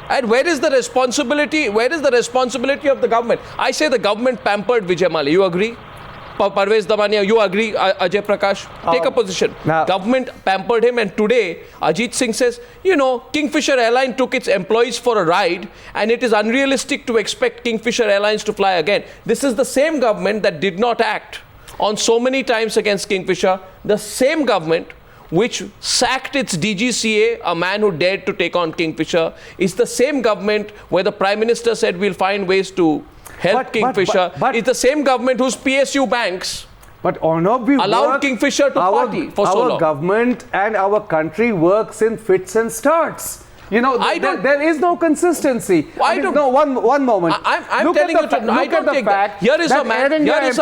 And where is the responsibility? Where is the responsibility of the government? I say the government pampered Vijay Mallya. You agree? Parvez Damania, you agree? Ajay Prakash, take a position. Government pampered him, and today Ajit Singh says, you know, Kingfisher Airline took its employees for a ride, and it is unrealistic to expect Kingfisher Airlines to fly again. This is the same government that did not act on so many times against Kingfisher. The same government which sacked its DGCA, a man who dared to take on Kingfisher, is the same government where the Prime Minister said we'll find ways to help Kingfisher. It's the same government whose PSU banks allowed Kingfisher to party for so long. Our government and our country works in fits and starts. You know, there is no consistency. No, one moment. I'm telling you, I don't take that. Here is a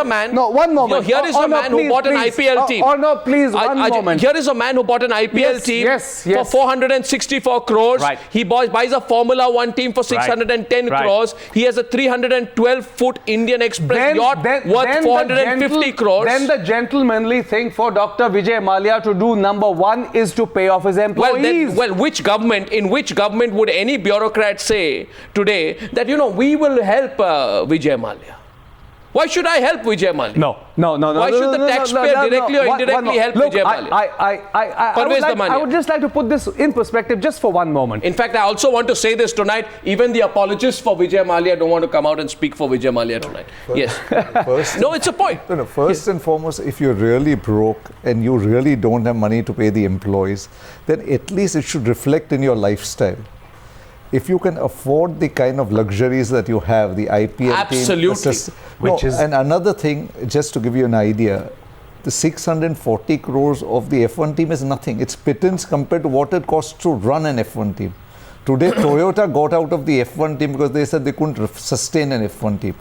man. No, one moment. Here is a man who bought an IPL team. Oh no, please, one moment. Here is a man who bought an IPL team for 464 crores. Right. He buys a Formula 1 team for 610 crores. He has a 312-foot Indian Express yacht worth 450 crores. Then the gentlemanly thing for Dr. Vijay Mallya to do, number one, is to pay off his employees. Well, which government, in which government would any bureaucrat say today that, you know, we will help Vijay Mallya? Why should I help Vijay Mallya? No. Why should the taxpayer directly or indirectly help Vijay Mallya? I would just like to put this in perspective just for one moment. In fact, I also want to say this tonight. Even the apologists for Vijay Mallya don't want to come out and speak for Vijay Mallya tonight. No, it's a point. First and foremost, if you're really broke and you really don't have money to pay the employees, then at least it should reflect in your lifestyle. If you can afford the kind of luxuries that you have, the IPL Absolutely. team. And another thing, just to give you an idea, the 640 crores of the F1 team is nothing. It's pittance compared to what it costs to run an F1 team. Today, Toyota got out of the F1 team because they said they couldn't sustain an F1 team.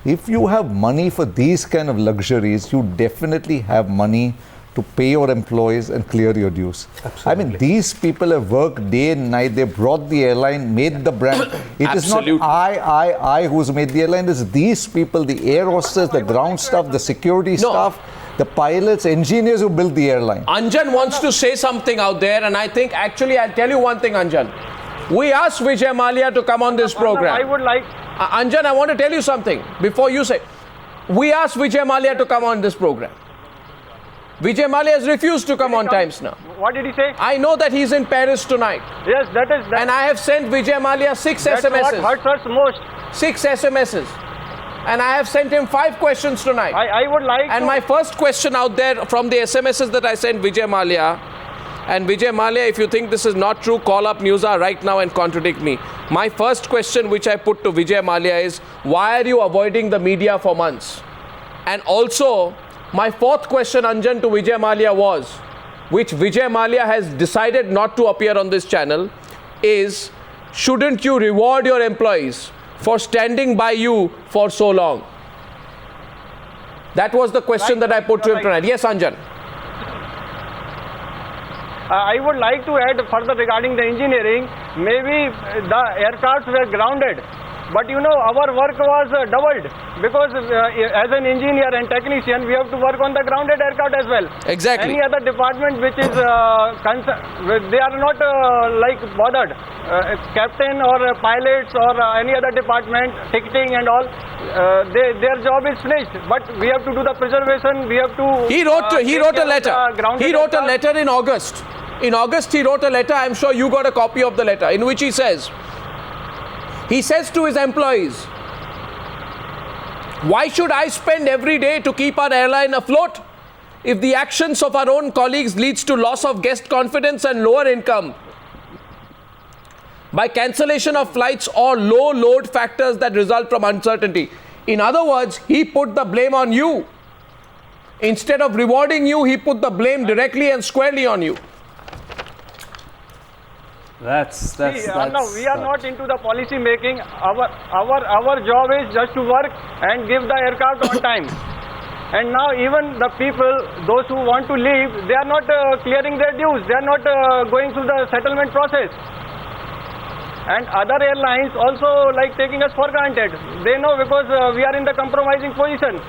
If you have money for these kind of luxuries, you definitely have money to pay your employees and clear your dues. Absolutely. I mean, these people have worked day and night. They brought the airline, made the brand. It is not I who's made the airline. It's these people, the air hostess, the ground staff, the security staff, the pilots, engineers who built the airline. Anjan wants to say something out there, and I think actually I'll tell you one thing, Anjan. We asked Vijay Mallya to come on this program. I would like... Anjan, I want to tell you something before you say. We asked Vijay Mallya to come on this program. Vijay Mallya has refused to come on Times Now. What did he say? I know that he's in Paris tonight. Yes, that is... And I have sent Vijay Mallya 6 That's SMSs. what hurts us most. 6 SMSs. And I have sent him 5 questions tonight. I would like And my first question out there from the SMSs that I sent Vijay Mallya, and Vijay Mallya, if you think this is not true, call up Newshour right now and contradict me. My first question which I put to Vijay Mallya is, why are you avoiding the media for months? And also, my fourth question, Anjan, to Vijay Mallya was, which Vijay Mallya has decided not to appear on this channel, is, shouldn't you reward your employees for standing by you for so long? That was the question that I put to him tonight. Yes, Anjan. I would like to add further regarding the engineering. Maybe the aircrafts were grounded, but you know, our work was doubled because as an engineer and technician, we have to work on the grounded aircraft as well. Exactly. Any other department which is they are not like bothered. Captain or pilots or any other department, ticketing and all, their job is finished. But we have to do the preservation. We have to. He wrote a letter. He wrote a letter in August. In August, he wrote a letter. I'm sure you got a copy of the letter, in which he says to his employees, why should I spend every day to keep our airline afloat if the actions of our own colleagues leads to loss of guest confidence and lower income by cancellation of flights or low load factors that result from uncertainty? In other words, he put the blame on you. Instead of rewarding you, he put the blame directly and squarely on you. See, no, we are not into the policy making. Our job is just to work and give the aircraft on time. And now even the people, those who want to leave, they are not clearing their dues. They are not going through the settlement process. And other airlines also like taking us for granted. They know because we are in the compromising position.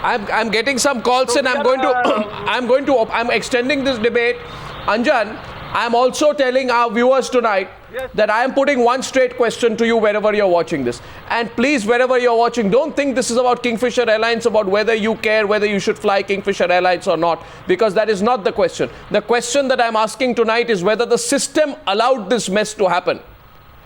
I'm getting some calls, so and I'm extending this debate. Anjan, I'm also telling our viewers tonight that I am putting one straight question to you wherever you're watching this. And please, wherever you're watching, don't think this is about Kingfisher Airlines, about whether you care whether you should fly Kingfisher Airlines or not, because that is not the question. The question that I'm asking tonight is whether the system allowed this mess to happen.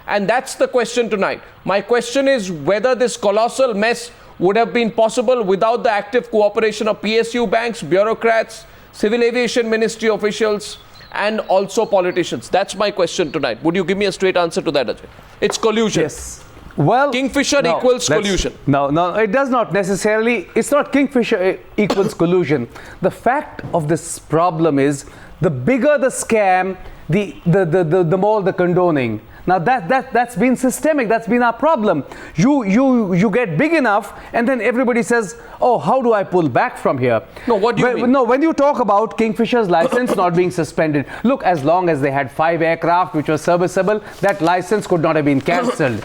And that's the question tonight. My question is whether this colossal mess would have been possible without the active cooperation of PSU banks, bureaucrats, Civil Aviation Ministry officials, and also politicians. That's my question tonight. Would you give me a straight answer to that, Ajay? It's collusion. Yes. Well, Kingfisher equals collusion. No, it does not necessarily. It's not Kingfisher equals collusion. The fact of this problem is the bigger the scam, the more the condoning. Now that's been systemic. That's been our problem. You get big enough, and then everybody says, "Oh, how do I pull back from here?" No, what do you mean? No, when you talk about Kingfisher's license not being suspended, look, as long as they had 5 aircraft which were serviceable, that license could not have been cancelled.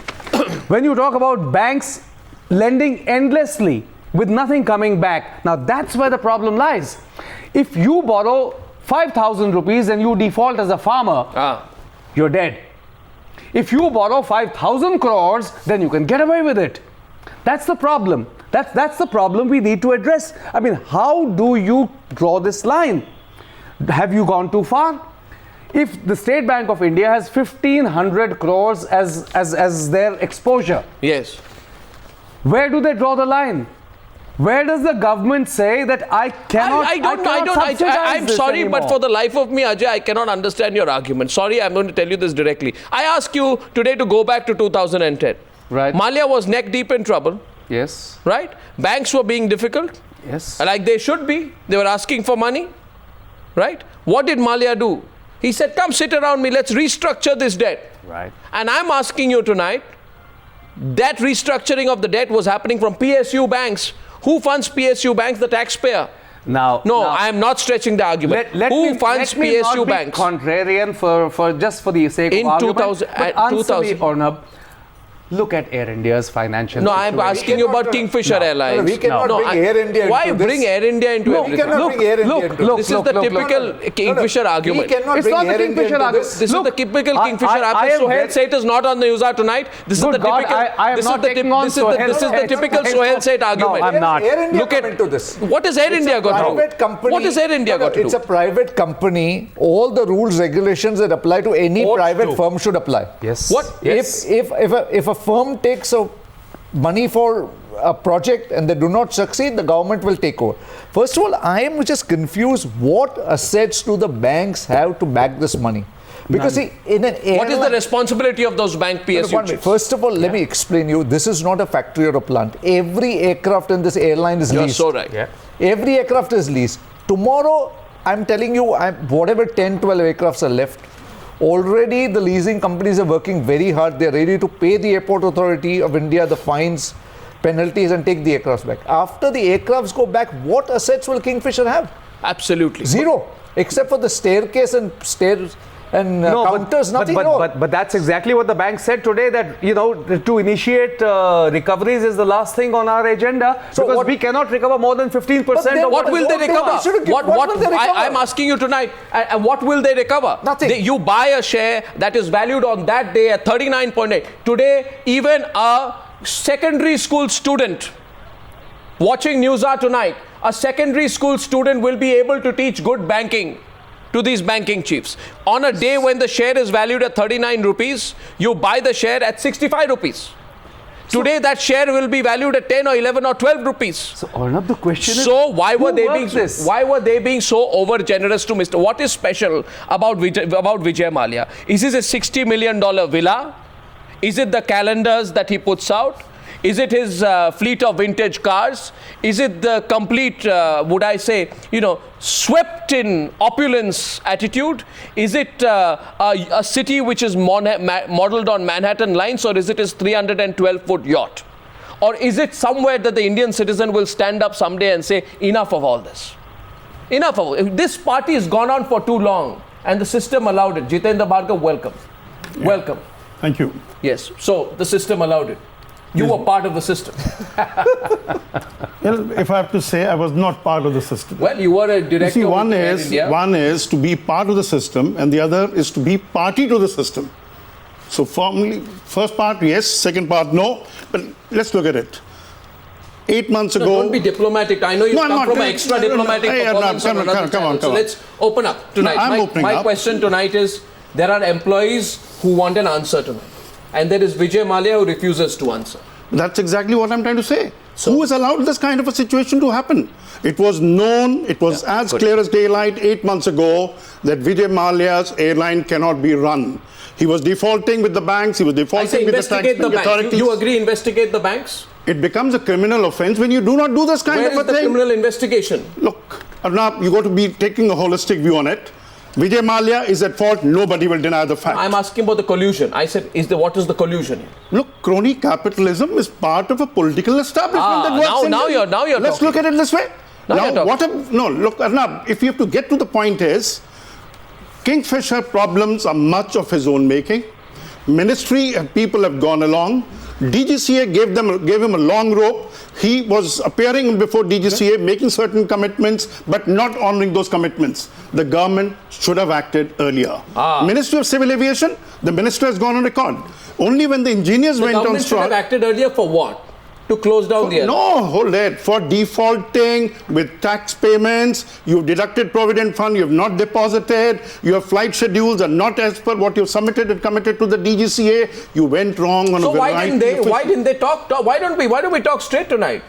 When you talk about banks lending endlessly with nothing coming back, now that's where the problem lies. If you borrow 5,000 rupees and you default as a farmer, you're dead. If you borrow 5,000 crores, then you can get away with it. That's the problem. That's the problem we need to address. I mean, how do you draw this line? Have you gone too far? If the State Bank of India has 1,500 crores as their exposure, yes, where do they draw the line? Where does the government say that I cannot? I'm sorry, anymore? but for the life of me, Ajay, I cannot understand your argument. Sorry, I'm going to tell you this directly. I ask you today to go back to 2010. Right. Mallya was neck deep in trouble. Yes. Right? Banks were being difficult. Yes. Like they should be. They were asking for money. Right? What did Mallya do? He said, come sit around me, let's restructure this debt. Right. And I'm asking you tonight, that restructuring of the debt was happening from PSU banks. Who funds PSU banks? The taxpayer. Now, I am not stretching the argument. Who funds let me PSU not banks? Be contrarian for just for the sake In of argument. 2000, But answer me, Arnab. Look at Air India's financial No, situation. I'm asking you about Kingfisher Airlines. No, we cannot bring Air India Why into this. bring Air India into everything? We cannot bring Air India into This is the typical Kingfisher argument. We cannot It's bring not the Air India Kingfisher into argument. this. This is the typical Kingfisher I argument. am Sohail very- Seth is not on the Newshour tonight. This is Good the God, typical. I am This is not the taking on Sohail This is the Seth. typical Sohail Seth argument. I'm not. Air India Look at come into this. What has Air India got to do? Private company. What has Air India got to do? It's a private company. All the rules, regulations that apply to any private firm should apply. Yes. What? Yes. If a firm takes money for a project and they do not succeed, the government will take over. First of all, I am just confused. What assets do the banks have to back this money? Because see, in an airline, What is the responsibility of those bank PSU chiefs? First of all, let me explain you. This is not a factory or a plant. Every aircraft in this airline is You're leased. so right. Yeah. Every aircraft is leased. Tomorrow, I'm telling you, whatever 10, 12 aircrafts are left, already the leasing companies are working very hard. They're ready to pay the Airport Authority of India the fines, penalties, and take the aircrafts back. After the aircrafts go back, what assets will Kingfisher have? Absolutely. Zero. Except for the staircase and stairs and counters, nothing. But that's exactly what the bank said today, that to initiate recoveries is the last thing on our agenda, So because what- we cannot recover more than 15% then of What will they recover? What will they recover? I'm asking you tonight. And what will they recover? Nothing. You buy a share that is valued on that day at 39.8. Today, even a secondary school student watching Newshour tonight, a secondary school student will be able to teach good banking to these banking chiefs. On a day when the share is valued at 39 rupees, you buy the share at 65 rupees. Today, that share will be valued at 10 or 11 or 12 rupees. So, Arnab, the question is, So why were they being this? why were they being so over generous to Mr. What is special about Vijay Mallya? Is this a $60 million villa? Is it the calendars that he puts out? Is it his fleet of vintage cars? Is it the complete, would I say, swept in opulence attitude? Is it a city which is modeled on Manhattan lines, or is it his 312-foot yacht? Or is it somewhere that the Indian citizen will stand up someday and say, enough of all this? Enough of it. This party has gone on for too long and the system allowed it. Jitendra Bhargav, welcome. Yeah. Welcome. Thank you. Yes, so the system allowed it. You were part of the system. Well, if I have to say, I was not part of the system. Well, you were a director. You see, of Air India. one is to be part of the system, and the other is to be party to the system. So, formally, first part, yes. Second part, no. But let's look at it. 8 months ago. Don't be diplomatic. I know you come from an extra diplomatic performance on another channel. So let's open up tonight. I'm opening my up. question tonight is, there are employees who want an answer tonight. And there is Vijay Mallya who refuses to answer. That's exactly what I'm trying to say. So- Who has allowed this kind of a situation to happen? It was known, it was as clear as daylight 8 months ago that Vijay Mallya's airline cannot be run. He was defaulting with the banks, he was I say defaulting with the investigate the taxpaying banks. authorities. You agree, investigate the banks? It becomes a criminal offense when you do not do this kind Where of is a the thing. criminal investigation? Look, Arnab, you got to be taking a holistic view on it. Vijay Mallya is at fault, nobody will deny the fact. I'm asking about the collusion. I said, what is the collusion here? Look, crony capitalism is part of a political establishment that works now India. you're Let's talking. look at it this way. Now you're talking. Look, Arnab, if you have to get to the point is, Kingfisher problems are much of his own making. Ministry and people have gone along. DGCA gave him a long rope. He was appearing before DGCA, making certain commitments, but not honoring those commitments. The government should have acted earlier. Ministry of Civil Aviation, the minister has gone on record. Only when the engineers The went on government should have strike. acted earlier for what? To close down the airline. No, hold it. For defaulting with tax payments, you've deducted provident fund, you've not deposited, your flight schedules are not as per what you've submitted and committed to the DGCA. You went wrong on So a variety why didn't they talk? Why don't we talk straight tonight?